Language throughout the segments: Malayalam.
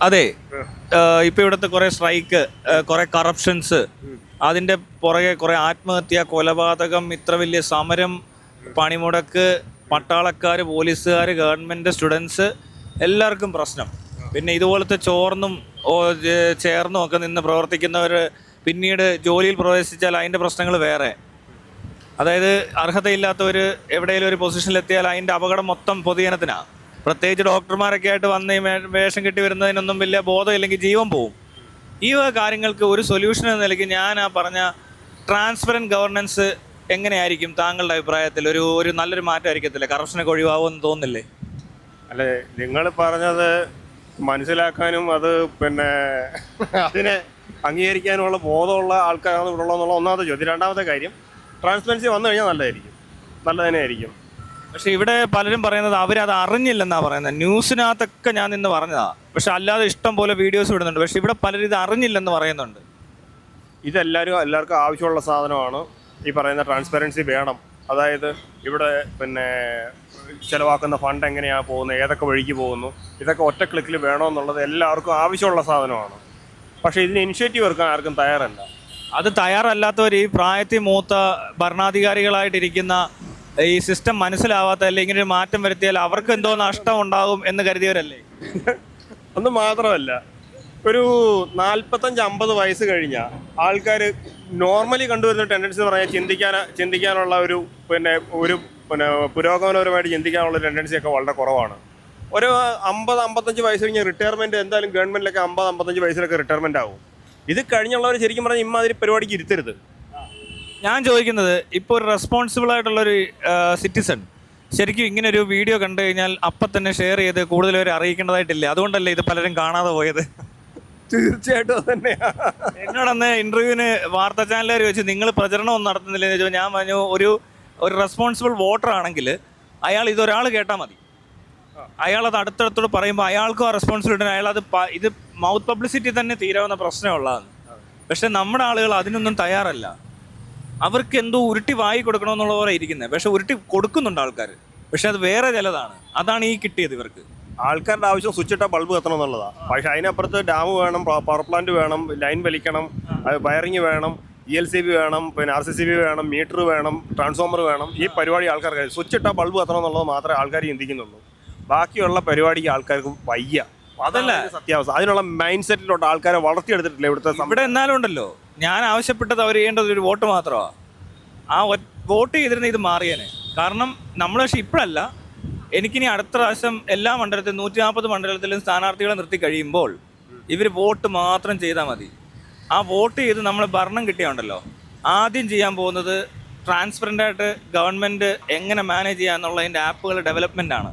അതെ, ഇപ്പൊ ഇവിടുത്തെ കുറെ സ്ട്രൈക്ക്, കുറെ കറപ്ഷൻസ്, അതിന്റെ പുറകെ കുറെ ആത്മഹത്യ, കൊലപാതകം, ഇത്ര വലിയ സമരം, പണിമുടക്ക്, പട്ടാളക്കാർ, പോലീസുകാർ, ഗവൺമെന്റ്, സ്റ്റുഡൻസ്, എല്ലാവർക്കും പ്രശ്നം. പിന്നെ ഇതുപോലത്തെ ചോർന്നും ചേർന്നും ഒക്കെ നിന്ന് പ്രവർത്തിക്കുന്നവർ പിന്നീട് ജോലിയിൽ പ്രവേശിച്ചാൽ അതിൻ്റെ പ്രശ്നങ്ങൾ വേറെ. അതായത് അർഹതയില്ലാത്തവർ എവിടെയെങ്കിലും ഒരു പൊസിഷനിലെത്തിയാൽ അതിൻ്റെ അപകടം മൊത്തം പൊതുജനത്തിനാണ്. പ്രത്യേകിച്ച് ഡോക്ടർമാരൊക്കെ ആയിട്ട് വന്ന് ഈ വേഷം കെട്ടി വരുന്നതിനൊന്നും വലിയ ബോധമില്ലെങ്കിൽ ജീവൻ പോവും. ഈ വക കാര്യങ്ങൾക്ക് ഒരു സൊല്യൂഷൻ എന്ന നിലയ്ക്ക് ഞാൻ ആ പറഞ്ഞ ട്രാൻസ്പെറൻറ്റ് ഗവർണൻസ് എങ്ങനെയായിരിക്കും താങ്കളുടെ അഭിപ്രായത്തിൽ? ഒരു നല്ലൊരു മാറ്റമായിരിക്കത്തില്ലേ? കറപ്ഷനൊക്കെ ഒഴിവാകുമെന്ന് തോന്നുന്നില്ലേ? അല്ലെ, നിങ്ങൾ പറഞ്ഞത് മനസ്സിലാക്കാനും അത് പിന്നെ അതിനെ അംഗീകരിക്കാനുമുള്ള ബോധമുള്ള ആൾക്കാരാണ് ഇവിടെ ഉള്ളതെന്നുള്ള ഒന്നാമത്തെ ചോദ്യം. രണ്ടാമത്തെ കാര്യം, ട്രാൻസ്പെറൻസി വന്നു കഴിഞ്ഞാൽ നല്ല തന്നെയായിരിക്കും. പക്ഷെ ഇവിടെ പലരും പറയുന്നത് അവരത് അറിഞ്ഞില്ലെന്നാണ് പറയുന്നത്. ന്യൂസിനകത്തൊക്കെ ഞാൻ നിന്ന് പറഞ്ഞതാ, പക്ഷെ അല്ലാതെ ഇഷ്ടം പോലെ വീഡിയോസ് വിടുന്നുണ്ട്. പക്ഷെ ഇവിടെ പലരും ഇത് അറിഞ്ഞില്ലെന്ന് പറയുന്നുണ്ട്. എല്ലാവർക്കും ആവശ്യമുള്ള സാധനമാണ്. ഈ പറയുന്ന ട്രാൻസ്പെറൻസി വേണം. അതായത് ഇവിടെ പിന്നെ ചിലവാക്കുന്ന ഫണ്ട് എങ്ങനെയാണ് പോകുന്നത്, ഏതൊക്കെ വഴിക്ക് പോകുന്നു, ഇതൊക്കെ ഒറ്റ ക്ലിക്കിൽ വേണമെന്നുള്ളത് എല്ലാവർക്കും ആവശ്യമുള്ള സാധനമാണ്. പക്ഷേ ഇതിന് ഇനിഷ്യേറ്റീവ് എടുക്കാൻ ആർക്കും തയ്യാറല്ല. അത് തയ്യാറല്ലാത്തവർ ഈ പ്രായത്തിൽ മൂത്ത ഭരണാധികാരികളായിട്ടിരിക്കുന്ന ഈ സിസ്റ്റം മനസ്സിലാവാത്തല്ലേ ഇങ്ങനെ ഒരു മാറ്റം വരുത്തിയാൽ അവർക്ക് എന്തോ നഷ്ടം ഉണ്ടാകും എന്ന് കരുതിയവരല്ലേ? ഒന്ന് മാത്രമല്ല, ഒരു 45-50 വയസ്സ് കഴിഞ്ഞ ആൾക്കാർ നോർമലി കണ്ടുവരുന്ന ടെൻഡൻസി എന്ന് പറഞ്ഞാൽ ചിന്തിക്കാനുള്ള ഒരു പുരോഗമനപരമായിട്ട് ചിന്തിക്കാനുള്ള ടെൻഡൻസിയൊക്കെ വളരെ കുറവാണ്. ഒരു 50-55 വയസ്സ് കഴിഞ്ഞ റിട്ടയർമെൻറ്റ് എന്തായാലും ഗവൺമെൻറ്റിലൊക്കെ 50-55 വയസ്സിലൊക്കെ റിട്ടയർമെൻ്റ് ആവും. ഇത് കഴിഞ്ഞുള്ളവർ ശരിക്കും പറഞ്ഞാൽ ഇമ്മാതിരി പരിപാടിക്ക് ഇരുത്തരുത്. ഞാൻ ചോദിക്കുന്നത്, ഇപ്പോൾ ഒരു റെസ്പോൺസിബിൾ ആയിട്ടുള്ളൊരു സിറ്റിസൺ ശരിക്കും ഇങ്ങനെ ഒരു വീഡിയോ കണ്ടു കഴിഞ്ഞാൽ അപ്പം തന്നെ ഷെയർ ചെയ്ത് കൂടുതൽ അറിയിക്കേണ്ടതായിട്ടില്ല? അതുകൊണ്ടല്ലേ ഇത് പലരും കാണാതെ പോയത്? തീർച്ചയായിട്ടും തന്നെയാണ്. എന്നോടന്ന് ഇന്റർവ്യൂവിന് വാർത്താ ചാനലുകാർ വെച്ച് നിങ്ങൾ പ്രചരണം ഒന്നും നടത്തുന്നില്ലെന്ന് ചോദിച്ചാൽ ഞാൻ പറഞ്ഞു, ഒരു റെസ്പോൺസിബിൾ വോട്ടർ ആണെങ്കിൽ അയാൾ ഇതൊരാൾ കേട്ടാൽ മതി. അയാളത് അടുത്തടുത്തോട് പറയുമ്പോൾ അയാൾക്കും ആ റെസ്പോൺസിബിലിറ്റി, അയാളത് ഇത് മൗത്ത് പബ്ലിസിറ്റി തന്നെ തീരാവുന്ന പ്രശ്നമുള്ളതാണ്. പക്ഷെ നമ്മുടെ ആളുകൾ അതിനൊന്നും തയ്യാറല്ല. അവർക്ക് എന്തോ ഉരുട്ടി വായി കൊടുക്കണമെന്നുള്ള പോലെ ഇരിക്കുന്നത്. പക്ഷെ ഉരുട്ടി കൊടുക്കുന്നുണ്ട് ആൾക്കാർ, പക്ഷെ അത് വേറെ ചിലതാണ്. അതാണ് ഈ കിട്ടിയത് ഇവർക്ക്. ആൾക്കാരുടെ ആവശ്യം സ്വിച്ച് ഇട്ടാൽ ബൾബ് കത്തണം എന്നുള്ളതാണ്. പക്ഷേ അതിനപ്പുറത്ത് ഡാം വേണം, പവർ പ്ലാന്റ് വേണം, ലൈൻ വലിക്കണം, വയറിങ് വേണം, ELCB വേണം, പിന്നെ RCCB വേണം, മീറ്റർ വേണം, ട്രാൻസ്ഫോമർ വേണം. ഈ പരിപാടി ആൾക്കാർക്ക് സ്വിച്ച് ഇട്ടാൽ ബൾബ് കത്തണം എന്നുള്ളത് മാത്രമേ ആൾക്കാർ ചിന്തിക്കുന്നുള്ളൂ. ബാക്കിയുള്ള പരിപാടിക്ക് ആൾക്കാർക്ക് വയ്യ. അതല്ല സത്യാവസ്ഥ. അതിനുള്ള മൈൻഡ് സെറ്റിലോട്ട് ആൾക്കാരെ വളർത്തിയെടുത്തിട്ടില്ല ഇവിടെ എന്നാലും ഉണ്ടല്ലോ. ഞാൻ ആവശ്യപ്പെട്ടത് അവർ ചെയ്യേണ്ടത് ഒരു വോട്ട് മാത്രമാണ്. ആ വോട്ട് ചെയ്തിരുന്ന ഇത് മാറിയേനെ. കാരണം നമ്മൾ പക്ഷേ ഇപ്പോഴല്ല, എനിക്കിനി അടുത്ത പ്രാവശ്യം എല്ലാ മണ്ഡലത്തിലും 140 മണ്ഡലത്തിലും സ്ഥാനാർത്ഥികളെ നിർത്തി കഴിയുമ്പോൾ ഇവർ വോട്ട് മാത്രം ചെയ്താൽ മതി. ആ വോട്ട് ചെയ്ത് നമ്മൾ ഭരണം കിട്ടിയുണ്ടല്ലോ, ആദ്യം ചെയ്യാൻ പോകുന്നത് ട്രാൻസ്പെറൻ്റായിട്ട് ഗവൺമെൻറ് എങ്ങനെ മാനേജ് ചെയ്യുക എന്നുള്ളതിൻ്റെ ആപ്പുകൾ ഡെവലപ്മെൻ്റ് ആണ്.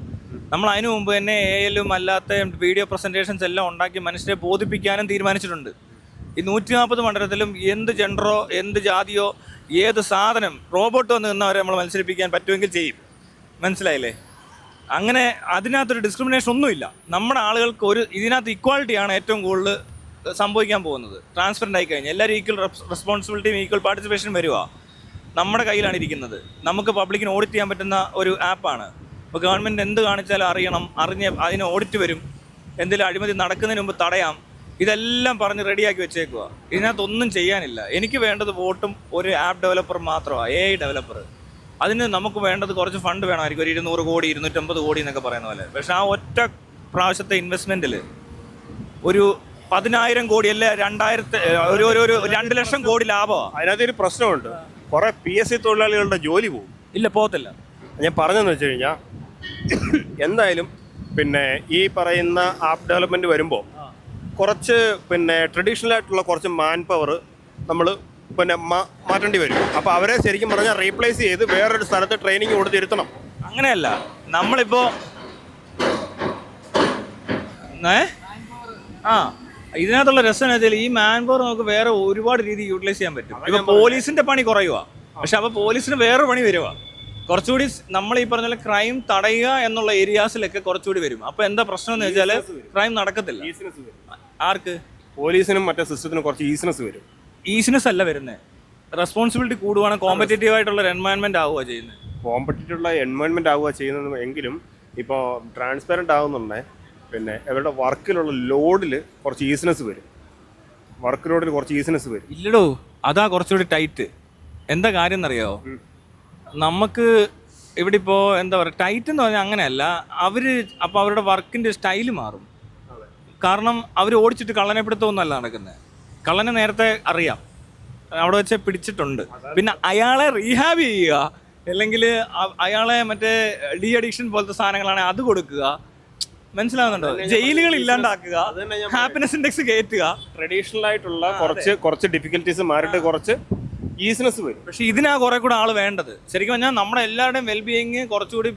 നമ്മൾ അതിനു മുമ്പ് തന്നെ ALലും അല്ലാത്ത വീഡിയോ പ്രസൻറ്റേഷൻസ് എല്ലാം ഉണ്ടാക്കി മനുഷ്യരെ ബോധിപ്പിക്കാനും തീരുമാനിച്ചിട്ടുണ്ട്. ഈ 140 മണ്ഡലത്തിലും എന്ത് ജെൻഡറോ എന്ത് ജാതിയോ ഏത് സാധനം റോബോട്ട് വന്ന് നിന്നവരെ നമ്മൾ മത്സരിപ്പിക്കാൻ പറ്റുമെങ്കിൽ ചെയ്യും. മനസ്സിലായില്ലേ? അങ്ങനെ അതിനകത്തൊരു ഡിസ്ക്രിമിനേഷൻ ഒന്നുമില്ല. നമ്മുടെ ആളുകൾക്ക് ഇതിനകത്ത് ഇക്വാളിറ്റിയാണ് ഏറ്റവും കൂടുതൽ സംഭവിക്കാൻ പോകുന്നത്. ട്രാൻസ്പെറൻ്റ് ആയി കഴിഞ്ഞാൽ എല്ലാവരും ഈക്വൽ റെസ്പോൺസിബിലിറ്റിയും ഈക്വൽ പാർട്ടിസിപ്പേഷനും വരിക നമ്മുടെ കയ്യിലാണ് ഇരിക്കുന്നത്. നമുക്ക് പബ്ലിക്കിന് ഓഡിറ്റ് ചെയ്യാൻ പറ്റുന്ന ഒരു ആപ്പാണ്. ഇപ്പോൾ ഗവൺമെൻറ് എന്ത് കാണിച്ചാലും അറിഞ്ഞ് അതിന് ഓഡിറ്റ് വരും. എന്തെങ്കിലും അഴിമതി നടക്കുന്നതിന് മുമ്പ് തടയാം. ഇതെല്ലാം പറഞ്ഞ് റെഡിയാക്കി വെച്ചേക്കുക. ഇതിനകത്തൊന്നും ചെയ്യാനില്ല. എനിക്ക് വേണ്ടത് വോട്ടും ഒരു ആപ്പ് ഡെവലപ്പർ മാത്രമാണ്, AI ഡെവലപ്പർ. അതിന് നമുക്ക് വേണ്ടത് കുറച്ച് ഫണ്ട് വേണമായിരിക്കും, ഒരു 200 കോടി 250 കോടി എന്നൊക്കെ പറയുന്ന പോലെ. പക്ഷെ ആ ഒറ്റ പ്രാവശ്യത്തെ ഇൻവെസ്റ്റ്മെൻറ്റിൽ ഒരു 10,000 കോടി അല്ലെ 2 ലക്ഷം കോടി ലാഭമാണ്. അതിനകത്തൊരു പ്രശ്നമുണ്ട്. കുറേ PSC തൊഴിലാളികളുടെ ജോലി പോകും. ഇല്ല, പോകത്തില്ല. ഞാൻ പറഞ്ഞതെന്ന് വെച്ച് കഴിഞ്ഞാൽ, എന്തായാലും പിന്നെ ഈ പറയുന്ന ആപ്പ് ഡെവലപ്മെൻറ്റ് വരുമ്പോൾ കുറച്ച് ട്രഡീഷണൽ ആയിട്ടുള്ള കുറച്ച് മാൻ പവർ നമ്മൾ മാറ്റേണ്ടി വരും. അപ്പോൾ അവരെ ശരിക്കും പറഞ്ഞാൽ റീപ്ലേസ് ചെയ്ത് വേറൊരു സ്ഥലത്ത് ട്രെയിനിങ് കൊടുത്തിരുത്തണം. അങ്ങനെയല്ല, നമ്മളിപ്പോൾ ഇതിനകത്തുള്ള രസം എന്ന് വെച്ചാൽ ഈ മാൻ പവർ നമുക്ക് വേറെ ഒരുപാട് രീതി യൂട്ടിലൈസ് ചെയ്യാൻ പറ്റും. ഇപ്പോൾ പോലീസിന്റെ പണി കുറയുക, പക്ഷെ അപ്പോൾ പോലീസിന് വേറെ പണി വരുക. കുറച്ചുകൂടി നമ്മൾ ഈ പറഞ്ഞ ക്രൈം തടയുക എന്നുള്ള ഏരിയാസിലൊക്കെ കുറച്ചുകൂടി വരും. അപ്പോൾ എന്താ പ്രശ്നം എന്ന് വെച്ചാൽ ക്രൈം നടക്കത്തില്ല. ആർക്ക്? പോലീസിനും മറ്റേ സിസ്റ്റത്തിനും കുറച്ച് ഈസിനെസ് വരും. ഈസിനെസ് അല്ല വരുന്നത്, റെസ്പോൺസിബിലിറ്റി കൂടുവാണ്, കോമ്പറ്റേറ്റീവ് ആയിട്ടുള്ള എൻവയൺമെന്റ് ആവുക ചെയ്യുന്നത്. കോമ്പറ്റേറ്റീവുള്ള എൻവയൺമെന്റ് ആവുക ചെയ്യുന്നത്. എങ്കിലും ഇപ്പോൾ ട്രാൻസ്പെറൻ്റ് ആവുന്നുണ്ടേ പിന്നെ അവരുടെ വർക്കിലുള്ള ലോഡിൽ കുറച്ച് ഈസിനെസ് വരും. വർക്ക് ലോഡിൽ കുറച്ച് ഈസിനെസ് വരും. ഇല്ലടോ, അതാ കുറച്ചുകൂടി ടൈറ്റ്. എന്താ കാര്യം എന്നറിയോ? നമുക്ക് ഇവിടെ ഇപ്പോൾ എന്താ പറയുക, ടൈറ്റ് എന്ന് പറഞ്ഞാൽ അങ്ങനെയല്ല. അപ്പോൾ അവരുടെ വർക്കിൻ്റെ സ്റ്റൈല് മാറും. കാരണം അവർ ഓടിച്ചിട്ട് കള്ളനെ പിടുത്തമൊന്നുമല്ല നടക്കുന്നത്. കള്ളനെ നേരത്തെ അറിയാം, അവിടെ വെച്ച് പിടിച്ചിട്ടുണ്ട്. പിന്നെ അയാളെ റീഹാബ് ചെയ്യുക, അല്ലെങ്കിൽ അയാളെ മറ്റേ ഡി അഡിക്ഷൻ പോലത്തെ സാധനങ്ങളാണെങ്കിൽ അത് കൊടുക്കുക. മനസ്സിലാവുന്നുണ്ടോ? ജയിലുകൾ ഇല്ലാണ്ടാക്കുക, ഹാപ്പിനെസ് ഇൻഡെക്സ് കയറ്റുക. ട്രഡീഷണൽ ആയിട്ടുള്ള കുറച്ച് ഡിഫിക്കൽറ്റീസ് മാറിയിട്ട് കുറച്ച് ഈസിനെസ് വരും. പക്ഷെ ഇതിനാ കുറെ കൂടെ ആള് വേണ്ടത്. ശരിക്കും പറഞ്ഞാൽ നമ്മുടെ എല്ലാവരുടെയും വെൽബീയിങ് കുറച്ചുകൂടി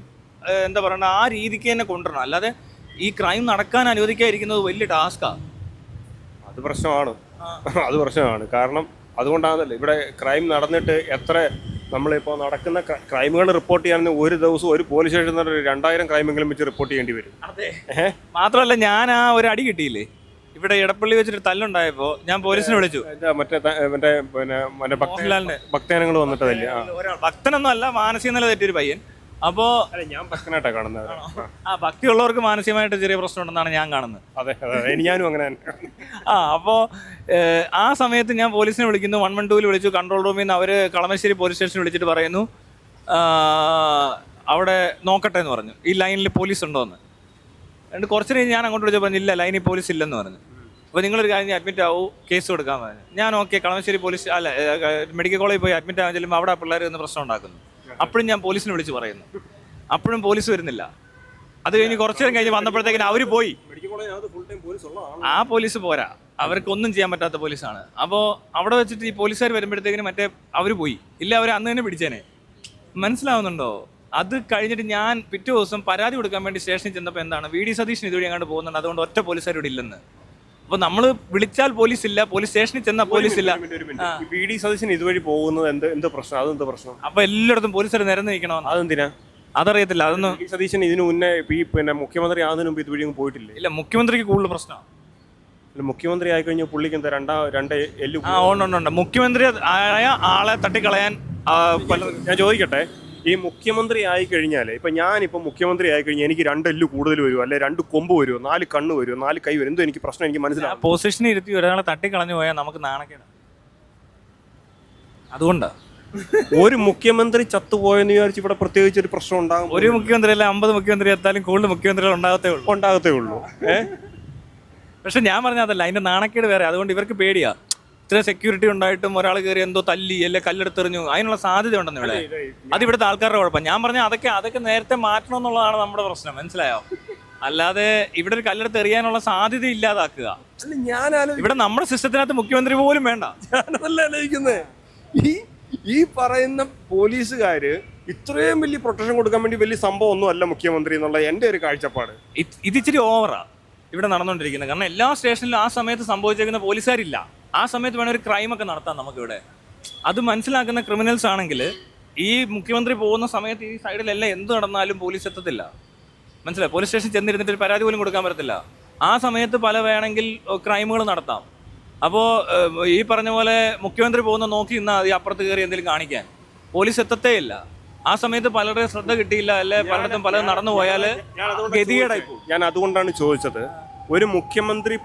എന്താ പറയുക, ആ രീതിക്ക് തന്നെ കൊണ്ടുവരണം. അല്ലാതെ ഈ ക്രൈം നടക്കാൻ അനുവദിക്കാതിരിക്കുന്നത് വലിയ ടാസ്കാണ്. അത് പ്രശ്നമാണ്. കാരണം അതുകൊണ്ടാണല്ലോ ഇവിടെ ക്രൈം നടന്നിട്ട് എത്ര നമ്മളിപ്പോൾ നടക്കുന്ന ക്രൈമുകൾ റിപ്പോർട്ട് ചെയ്യാൻ ഒരു ദിവസം ഒരു പോലീസ് സ്റ്റേഷൻ 2000 ക്രൈമെങ്കിലും വെച്ച് റിപ്പോർട്ട് ചെയ്യേണ്ടി വരും. മാത്രമല്ല, ഞാൻ ആ ഒരു അടി കിട്ടിയില്ലേ ഇവിടെ ഇടപ്പള്ളി വെച്ചിട്ട് തല്ലുണ്ടായപ്പോ ഞാൻ പോലീസിനെ വിളിച്ചു. ഭക്തജനങ്ങൾ വന്നിട്ട് തല്ലി. ഭക്തനൊന്നും അല്ല, മാനസിക നില തെറ്റിയൊരു പയ്യൻ. അപ്പോ ഞാൻ ഭക്തനായിട്ടാ കാണുന്നത്. ഭക്തിയുള്ളവർക്ക് മാനസികമായിട്ട് ചെറിയ പ്രശ്നം ഉണ്ടെന്നാണ് ഞാൻ കാണുന്നത്. അതെ, ഞാനും അങ്ങനെ. അപ്പോൾ ആ സമയത്ത് ഞാൻ പോലീസിനെ വിളിക്കുന്നു. 112 വിളിച്ചു. കൺട്രോൾ റൂമിൽ നിന്ന് അവർ കളമശ്ശേരി പോലീസ് സ്റ്റേഷനിൽ വിളിച്ചിട്ട് പറയുന്നു അവിടെ നോക്കട്ടെ എന്ന് പറഞ്ഞു, ഈ ലൈനിൽ പോലീസ് ഉണ്ടോ എന്ന്. എന്നിട്ട് കുറച്ച് കഴിഞ്ഞ് ഞാൻ അങ്ങോട്ട് വിളിച്ചപ്പോൾ പറഞ്ഞു, ഇല്ല, ലൈനിൽ പോലീസ് ഇല്ലെന്ന് പറഞ്ഞു. അപ്പോൾ നിങ്ങളൊരു കാര്യം അഡ്മിറ്റ് ആവും, കേസ് കൊടുക്കാൻ പറഞ്ഞു. ഞാൻ ഓക്കെ, കളമശ്ശേരി പോലീസ് അല്ല മെഡിക്കൽ കോളേജിൽ പോയി അഡ്മിറ്റ് ആവാൻ ചെല്ലുമ്പോൾ അവിടെ പിള്ളേർ ഒന്ന് പ്രശ്നം ഉണ്ടാക്കുന്നു. അപ്പോഴും ഞാൻ പോലീസിനെ വിളിച്ച് പറയുന്നു. അപ്പോഴും പോലീസ് വരുന്നില്ല. അത് കഴിഞ്ഞ് കുറച്ചു നേരം കഴിഞ്ഞ് വന്നപ്പോഴത്തേക്കിന് അവർ പോയി. ആ പോലീസ് പോരാ, അവർക്കൊന്നും ചെയ്യാൻ പറ്റാത്ത പോലീസാണ്. അപ്പോൾ അവിടെ വെച്ചിട്ട് ഈ പോലീസുകാർ വരുമ്പോഴത്തേക്കിന് മറ്റേ അവർ പോയി. ഇല്ല, അവർ അന്ന് തന്നെ പിടിച്ചേനെ. മനസ്സിലാവുന്നുണ്ടോ? അത് കഴിഞ്ഞിട്ട് ഞാൻ പിറ്റേ ദിവസം പരാതി കൊടുക്കാൻ വേണ്ടി സ്റ്റേഷനിൽ ചെന്നപ്പോൾ എന്താണ്, വി ഡി സതീശൻ ഇതുവഴി അങ്ങോട്ട് പോകുന്നുണ്ട്, അതുകൊണ്ട് ഒറ്റ പോലീസുകാർ ഇവിടെ ഇല്ലെന്ന്. അപ്പോൾ നമ്മൾ വിളിച്ചാൽ പോലീസ് ഇല്ല, പോലീസ് സ്റ്റേഷനിൽ ചെന്നാൽ പോലീസ് ഇല്ല. വി ഡി സതീശൻ ഇതുവഴി പോകുന്നത് എന്ത് പ്രശ്നം? അതെന്ത് പ്രശ്നം? അപ്പോൾ എല്ലായിടത്തും പോലീസുകാർ നിരന്ന് നിൽക്കണമെന്ന്. അതെന്തിനാ? അതറിയത്തില്ല. അതൊന്നും വി ഡി സതീശൻ ഇതിനു മുന്നേ പിന്നെ മുഖ്യമന്ത്രി ആകുന്നതിന് മുമ്പ് ഇതുവഴി പോയിട്ടില്ലേ? ഇല്ല, മുഖ്യമന്ത്രിക്ക് കൂടുതൽ പ്രശ്നമാണ്. മുഖ്യമന്ത്രി ആയിക്കഴിഞ്ഞാൽ പുള്ളിക്ക് എന്താ രണ്ട് എല്ലു? ഉണ്ട്. മുഖ്യമന്ത്രി ആയ ആളെ തട്ടിക്കളയാൻ ഞാൻ ചോദിക്കട്ടെ, ഈ മുഖ്യമന്ത്രി ആയി കഴിഞ്ഞാൽ ഞാനിപ്പോൾ മുഖ്യമന്ത്രി ആയി കഴിഞ്ഞാൽ എനിക്ക് 2 എല്ല് കൂടുതൽ വരുമോ, അല്ലെ 2 കൊമ്പ് വരുമോ, 4 കണ്ണ് വരുമോ, 4 കൈ വരും? എന്തോ എനിക്ക് പ്രശ്നം, എനിക്ക് മനസ്സിലാവും. പൊസിഷനിൽ ഇരുത്തി ഒരാളെ തട്ടിക്കളഞ്ഞു പോയാൽ നമുക്ക് നാണക്കേടാണ്. അതുകൊണ്ടാണ് ഒരു മുഖ്യമന്ത്രി ചത്തുപോയെന്ന് വിചാരിച്ച് ഇവിടെ പ്രത്യേകിച്ച് ഒരു പ്രശ്നം ഉണ്ടാകും. ഒരു മുഖ്യമന്ത്രി അല്ല, 50 മുഖ്യമന്ത്രി എത്താലും കൂടുതൽ മുഖ്യമന്ത്രികൾ ഉണ്ടാകത്തേ ഉള്ളൂ. പക്ഷെ ഞാൻ പറഞ്ഞതല്ല, അതിന്റെ നാണക്കേട് വേറെ. അതുകൊണ്ട് ഇവർക്ക് പേടിയാ. ഇത്ര സെക്യൂരിറ്റി ഉണ്ടായിട്ടും ഒരാൾ കയറി എന്തോ തല്ലി അല്ലെ കല്ലെടുത്തെറിഞ്ഞു, അതിനുള്ള സാധ്യത ഉണ്ടെന്ന് ഇവിടെ. അത് ഇവിടുത്തെ ആൾക്കാരുടെ കുഴപ്പം. ഞാൻ പറഞ്ഞ അതൊക്കെ നേരത്തെ മാറ്റണം എന്നുള്ളതാണ് നമ്മുടെ പ്രശ്നം. മനസ്സിലായോ? അല്ലാതെ ഇവിടെ ഒരു കല്ലെടുത്ത് എറിയാനുള്ള സാധ്യത ഇല്ലാതാക്കുക. ഇവിടെ നമ്മുടെ സിസ്റ്റത്തിനകത്ത് മുഖ്യമന്ത്രി പോലും വേണ്ട. ഞാനതല്ല ആലോചിക്കുന്നത്. ഈ പറയുന്ന പോലീസുകാര് ഇത്രയും വലിയ പ്രൊട്ടക്ഷൻ കൊടുക്കാൻ വേണ്ടി വലിയ സംഭവം ഒന്നും അല്ല മുഖ്യമന്ത്രി എന്നുള്ള എൻ്റെ ഒരു കാഴ്ചപ്പാട്. ഇതിച്ചിരി ഓവറാ ഇവിടെ നടന്നുകൊണ്ടിരിക്കുന്നത്. കാരണം എല്ലാ സ്റ്റേഷനിലും ആ സമയത്ത് സംഭവിച്ചേക്കുന്ന പോലീസുകാരില്ല. ആ സമയത്ത് വേണം ഒരു ക്രൈമൊക്കെ നടത്താം നമുക്കിവിടെ. അത് മനസ്സിലാക്കുന്ന ക്രിമിനൽസ് ആണെങ്കിൽ ഈ മുഖ്യമന്ത്രി പോകുന്ന സമയത്ത് ഈ സൈഡിലെല്ലാം എന്ത് നടന്നാലും പോലീസ് എത്തത്തില്ല. മനസ്സിലായി? പോലീസ് സ്റ്റേഷൻ ചെന്നിരുന്നിട്ട് ഒരു പരാതി പോലും കൊടുക്കാൻ പറ്റത്തില്ല. ആ സമയത്ത് പല വേണമെങ്കിൽ ക്രൈമുകൾ നടത്താം. അപ്പോൾ ഈ പറഞ്ഞ പോലെ മുഖ്യമന്ത്രി പോകുന്ന നോക്കി നിന്നാൽ ഈ അപ്പുറത്ത് കയറി എന്തെങ്കിലും കാണിക്കാൻ പോലീസ് എത്തത്തേ ഇല്ല. ആ സമയത്ത് പലരുടെ ശ്രദ്ധ കിട്ടിയില്ല, അല്ലെ പലയിടത്തും പലതും നടന്നു പോയാൽ ഗതികേടായി പോകും. ഞാൻ അതുകൊണ്ടാണ് ചോദിച്ചത്, ഒരു മുഖ്യമന്ത്രി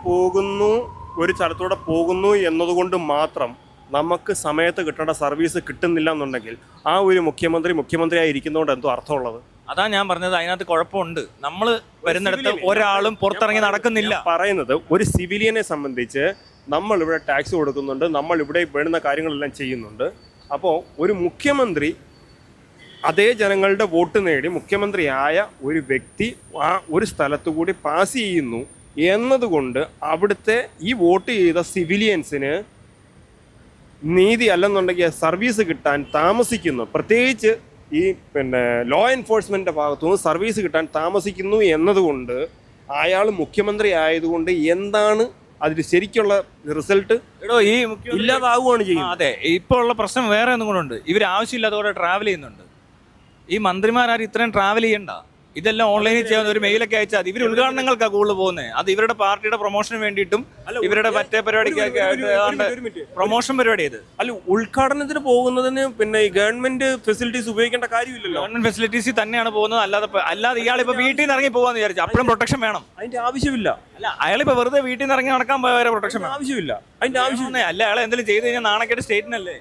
ഒരു സ്ഥലത്തൂടെ പോകുന്നു എന്നതുകൊണ്ട് മാത്രം നമുക്ക് സമയത്ത് കിട്ടേണ്ട സർവീസ് കിട്ടുന്നില്ല എന്നുണ്ടെങ്കിൽ ആ ഒരു മുഖ്യമന്ത്രിയായി ഇരിക്കുന്നതുകൊണ്ട് എന്തോ അർത്ഥമുള്ളത്? അതാ ഞാൻ പറഞ്ഞത്, അതിനകത്ത് കുഴപ്പമുണ്ട്. നമ്മൾ വരുന്നിടത്ത് ഒരാളും പുറത്തിറങ്ങി നടക്കുന്നില്ല. പറയുന്നത് ഒരു സിവിലിയനെ സംബന്ധിച്ച് നമ്മൾ ഇവിടെ ടാക്സ് കൊടുക്കുന്നുണ്ട്, നമ്മൾ ഇവിടെ വേണ്ടുന്ന കാര്യങ്ങളെല്ലാം ചെയ്യുന്നുണ്ട്. അപ്പോൾ ഒരു മുഖ്യമന്ത്രി അതേ ജനങ്ങളുടെ വോട്ട് നേടി മുഖ്യമന്ത്രിയായ ഒരു വ്യക്തി ആ ഒരു സ്ഥലത്തു കൂടി പാസ് ചെയ്യുന്നു എന്നതുകൊണ്ട് അവിടുത്തെ ഈ വോട്ട് ചെയ്ത സിവിലിയൻസിന് നീതി അല്ലെന്നുണ്ടെങ്കിൽ സർവീസ് കിട്ടാൻ താമസിക്കുന്നു. പ്രത്യേകിച്ച് ഈ ലോ എൻഫോഴ്സ്മെൻറ്റിൻ്റെ ഭാഗത്തുനിന്ന് സർവീസ് കിട്ടാൻ താമസിക്കുന്നു എന്നതുകൊണ്ട് അയാൾ മുഖ്യമന്ത്രി ആയതുകൊണ്ട് എന്താണ് അതിൽ ശരിക്കുള്ള റിസൾട്ട്? ഈ ഇല്ലാതാവുകയാണ് ചെയ്യുന്നത്. അതെ, ഇപ്പോൾ ഉള്ള പ്രശ്നം വേറെ ഒന്നും കൂടെ ഉണ്ട്. ഇവർ ആവശ്യമില്ലാത്തവരെ ട്രാവൽ ചെയ്യുന്നുണ്ട്. ഈ മന്ത്രിമാരും ഇത്രയും ട്രാവൽ ചെയ്യണ്ട. ഇതെല്ലാം ഓൺലൈനിൽ ചെയ്യാൻ ഒരു മെയിലൊക്കെ അയച്ചാൽ ഇവർ ഉദ്ഘാടനങ്ങൾക്കാണ് കൂടുതൽ പോകുന്നത്. അത് ഇവരുടെ പാർട്ടിയുടെ പ്രൊമോഷന് വേണ്ടിയിട്ടും ഇവരുടെ മറ്റേ പരിപാടിക്കൊക്കെ പ്രൊമോഷൻ പരിപാടി ഇത്. അല്ല, ഉദ്ഘാടനത്തിന് പോകുന്നതിന് പിന്നെ ഈ ഗവൺമെന്റ് ഫെസിലിറ്റീസ് ഉപയോഗിക്കേണ്ട കാര്യമില്ലല്ലോ. ഗവൺമെന്റ് ഫെസിലിറ്റീസിൽ തന്നെയാണ് പോകുന്നത്. അല്ലാതെ ഇയാളിപ്പോ വീട്ടിൽ നിന്ന് ഇറങ്ങി പോകാന്ന് വിചാരിച്ചു, അപ്പോഴും പ്രൊട്ടക്ഷൻ വേണം. അതിന്റെ ആവശ്യമില്ല. അല്ല, അയാളിപ്പോ വെറുതെ വീട്ടിൽ നിന്ന് ഇറങ്ങി നടക്കാൻ പോയ വരെ പ്രൊട്ടക്ഷൻ ആവശ്യമില്ല. അതിന്റെ ആവശ്യം അല്ല, അയാൾ എന്തെങ്കിലും ചെയ്ത് കഴിഞ്ഞാൽ നാണക്കേട് സ്റ്റേറ്റിനല്ലേ.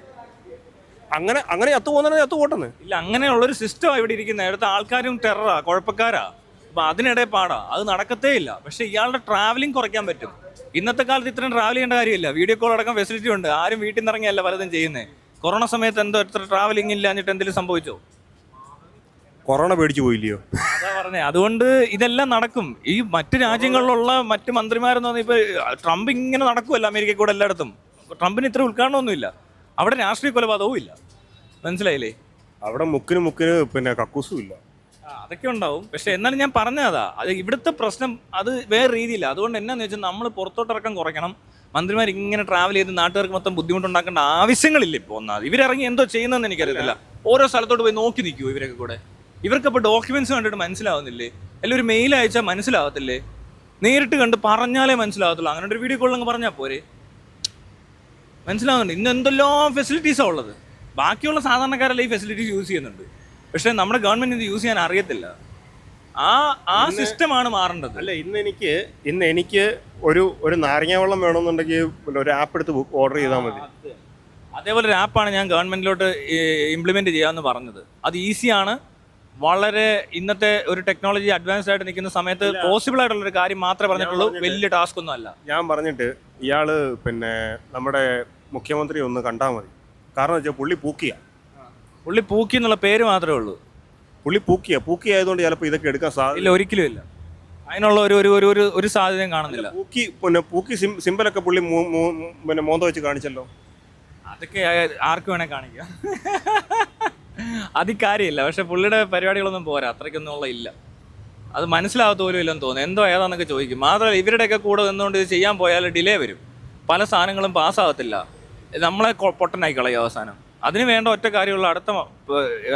അങ്ങനെ അത്ത് പോകുന്ന അത്ത് പോട്ടെന്ന്. ഇല്ല, അങ്ങനെയുള്ളൊരു സിസ്റ്റം ഇവിടെ ഇരിക്കുന്നത്. ഇവിടുത്തെ ആൾക്കാരും ടെററാ, കുഴപ്പക്കാരാ. അപ്പൊ അതിനിടെ പാടാ, അത് നടക്കത്തേ ഇല്ല. പക്ഷെ ഇയാളുടെ ട്രാവലിംഗ് കുറയ്ക്കാൻ പറ്റും. ഇന്നത്തെ കാലത്ത് ഇത്രയും ട്രാവൽ ചെയ്യേണ്ട കാര്യമില്ല. വീഡിയോ കോൾ അടക്കം ഫെസിലിറ്റി ഉണ്ട്. ആരും വീട്ടിൽ നിന്ന് ഇറങ്ങിയല്ല പലതും ചെയ്യുന്നത്. കൊറോണ സമയത്ത് എന്തോ എത്ര ട്രാവലിംഗ് ഇല്ലാഞ്ഞിട്ട് എന്തെങ്കിലും സംഭവിച്ചോ? കൊറോണ പേടിച്ചു പോയില്ലയോ? അതാ പറഞ്ഞേ. അതുകൊണ്ട് ഇതെല്ലാം നടക്കും. ഈ മറ്റ് രാജ്യങ്ങളിലുള്ള മറ്റ് മന്ത്രിമാരെന്ന് പറഞ്ഞാൽ ഇപ്പൊ ട്രംപ് ഇങ്ങനെ നടക്കുമല്ലോ അമേരിക്കയിൽ കൂടെ എല്ലായിടത്തും. ട്രംപിന് ഇത്ര ഉദ്ഘാടനമൊന്നുമില്ല. അവിടെ രാഷ്ട്രീയ കൊലപാതകവും ഇല്ല. മനസ്സിലായില്ലേ? അവിടെ മുക്കിന് പിന്നെ കക്കൂസും ഇല്ല. അതൊക്കെ ഉണ്ടാവും. പക്ഷെ എന്നാലും ഞാൻ പറഞ്ഞതാ, അത് ഇവിടുത്തെ പ്രശ്നം അത് വേറെ രീതിയില്ല. അതുകൊണ്ട് എന്നാന്ന് വെച്ചാൽ നമ്മൾ പുറത്തോട്ടിറക്കം കുറയ്ക്കണം. മന്ത്രിമാർ ഇങ്ങനെ ട്രാവൽ ചെയ്ത് നാട്ടുകാർക്ക് മൊത്തം ബുദ്ധിമുട്ടുണ്ടാക്കേണ്ട ആവശ്യങ്ങളില്ല. ഇപ്പോൾ ഒന്നാമത് ഇവരിറങ്ങി എന്തോ ചെയ്യുന്നതെന്ന് എനിക്കറിയത്തില്ല. ഓരോ സ്ഥലത്തോട്ട് പോയി നോക്കി നിൽക്കുമോ ഇവരൊക്കെ കൂടെ? ഇവർക്കപ്പോൾ ഡോക്യുമെന്റ്സ് കണ്ടിട്ട് മനസ്സിലാവുന്നില്ലേ? അല്ലെങ്കിൽ ഒരു മെയിൽ അയച്ചാൽ മനസ്സിലാവത്തില്ലേ? നേരിട്ട് കണ്ട് പറഞ്ഞാലേ മനസ്സിലാവത്തുള്ളൂ. അങ്ങനെ ഒരു വീഡിയോ കോളിലങ്ങ് പറഞ്ഞാൽ പോരെ? മനസ്സിലാവുന്നുണ്ട്. ഇന്ന് എന്തെല്ലാം ഫെസിലിറ്റീസാണ് ഉള്ളത്. ബാക്കിയുള്ള സാധാരണക്കാരെല്ലാം ഈ ഫെസിലിറ്റീസ് യൂസ് ചെയ്യുന്നുണ്ട്. പക്ഷെ നമ്മുടെ ഗവൺമെന്റ് ഇത് യൂസ് ചെയ്യാൻ അറിയത്തില്ല. ആ സിസ്റ്റമാണ് മാറേണ്ടത്. അല്ല, ഇന്ന് എനിക്ക് ഒരു നാരങ്ങ വെള്ളം വേണമെന്നുണ്ടെങ്കിൽ ഒരു ആപ്പ് എടുത്ത് ഓർഡർ ചെയ്താൽ മതി. അതേപോലെ ഒരു ആപ്പാണ് ഞാൻ ഗവൺമെന്റിലോട്ട് ഇംപ്ലിമെന്റ് ചെയ്യാമെന്ന് പറഞ്ഞത്. അത് ഈസിയാണ്. വളരെ ഇന്നത്തെ ഒരു ടെക്നോളജി അഡ്വാൻസ്ഡ് ആയിട്ട് നിൽക്കുന്ന സമയത്ത് പോസിബിൾ ആയിട്ടുള്ള ഒരു കാര്യം മാത്രമേ പറഞ്ഞിട്ടുള്ളൂ. വലിയ ടാസ്ക് ഒന്നും അല്ല. ഞാൻ പറഞ്ഞിട്ട് ഇയാള് പിന്നെ നമ്മുടെ മുഖ്യമന്ത്രി ഒന്ന് കണ്ടാൽ മതി. കാരണം വെച്ചാൽ പുള്ളി പൂക്കി എന്നുള്ള പേര് മാത്രമേ ഉള്ളൂ. പുള്ളി പൂക്കി ആയതുകൊണ്ട് ചിലപ്പോൾ ഇതൊക്കെ എടുക്കാൻ സാധ്യത ഇല്ല, ഒരിക്കലും ഇല്ല. അതിനുള്ള ഒരു സാധ്യതയും കാണുന്നില്ല. പൂക്കി സിമ്പലൊക്കെ പുള്ളി പിന്നെ മോന്ത വെച്ച് കാണിച്ചല്ലോ. അതൊക്കെ ആർക്ക് വേണേ കാണിക്കാം. അത് കാര്യമില്ല. പക്ഷെ പുള്ളിയുടെ പരിപാടികളൊന്നും പോരാ, അത്രയ്ക്കൊന്നും ഉള്ള ഇല്ല. അത് മനസ്സിലാവത്ത പോലും ഇല്ലെന്ന് തോന്നുന്നു. എന്തോ ഏതാന്നൊക്കെ ചോദിക്കും. മാത്രമല്ല ഇവരുടെയൊക്കെ കൂടെ നിന്നുകൊണ്ട് ഇത് ചെയ്യാൻ പോയാൽ ഡിലേ വരും. പല സാധനങ്ങളും പാസ്സാകത്തില്ല. നമ്മളെ പൊട്ടനായി കളയും അവസാനം. അതിന് വേണ്ട ഒറ്റ കാര്യമുള്ള അടുത്ത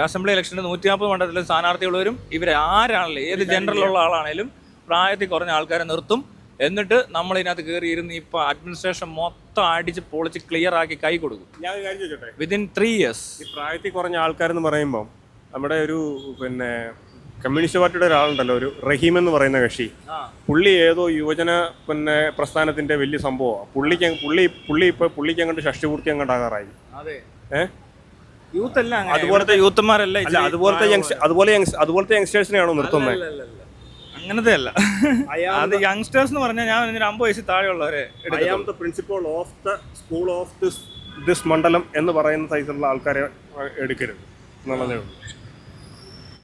അസംബ്ലി ഇലക്ഷന് 140 മണ്ഡലത്തിലും സ്ഥാനാർത്ഥികളുവരും. ഇവരാരാണല്ലോ, ഏത് ജനറലുള്ള ആളാണേലും പ്രായത്തിൽ കുറഞ്ഞ ആൾക്കാരെ നിർത്തും. എന്നിട്ട് നമ്മൾ ഇതിനകത്ത് കയറി ഇരുന്ന് ഇപ്പൊ അഡ്മിനിസ്ട്രേഷൻ മൊത്തം അടിച്ച് പൊളിച്ച് ക്ലിയർ ആക്കി കൈ കൊടുക്കും. ഞാൻ കാര്യം ചോദിച്ചോട്ടെ, വിതിൻ 3 years. ഈ പ്രായത്തിൽ കുറഞ്ഞ ആൾക്കാരെന്ന് പറയുമ്പോൾ നമ്മുടെ ഒരു പിന്നെ കമ്മ്യൂണിസ്റ്റ് പാർട്ടിയുടെ ഒരാളുണ്ടല്ലോ, ഒരു റഹീം എന്ന് പറയുന്ന കക്ഷി. പുള്ളി ഏതോ യുവജന പിന്നെ പ്രസ്ഥാനത്തിന്റെ വലിയ സംഭവമാണ്. പുള്ളിക്ക് അങ്ങോട്ട് ഷഷ്ടിപൂർത്തി അങ്ങോട്ടാകാറായി. യൂത്ത് അല്ല, അതുപോലത്തെ യൂത്തുമാരല്ല. അതുപോലത്തെ യങ്സ്റ്റേഴ്സിനെയാണോ നിർത്തുന്നത്? അങ്ങനത്തെ അല്ല. അത് യങ്സ്റ്റേഴ്സ് എന്ന് പറഞ്ഞാൽ ഞാൻ 50 വയസ്സിൽ താഴെയുള്ളവരെ. I am the principal of the school of this മണ്ഡലം എന്ന് പറയുന്ന സൈസിലുള്ള ആൾക്കാരെ എടുക്കരുത് എന്നുള്ളതേ ഉള്ളൂ.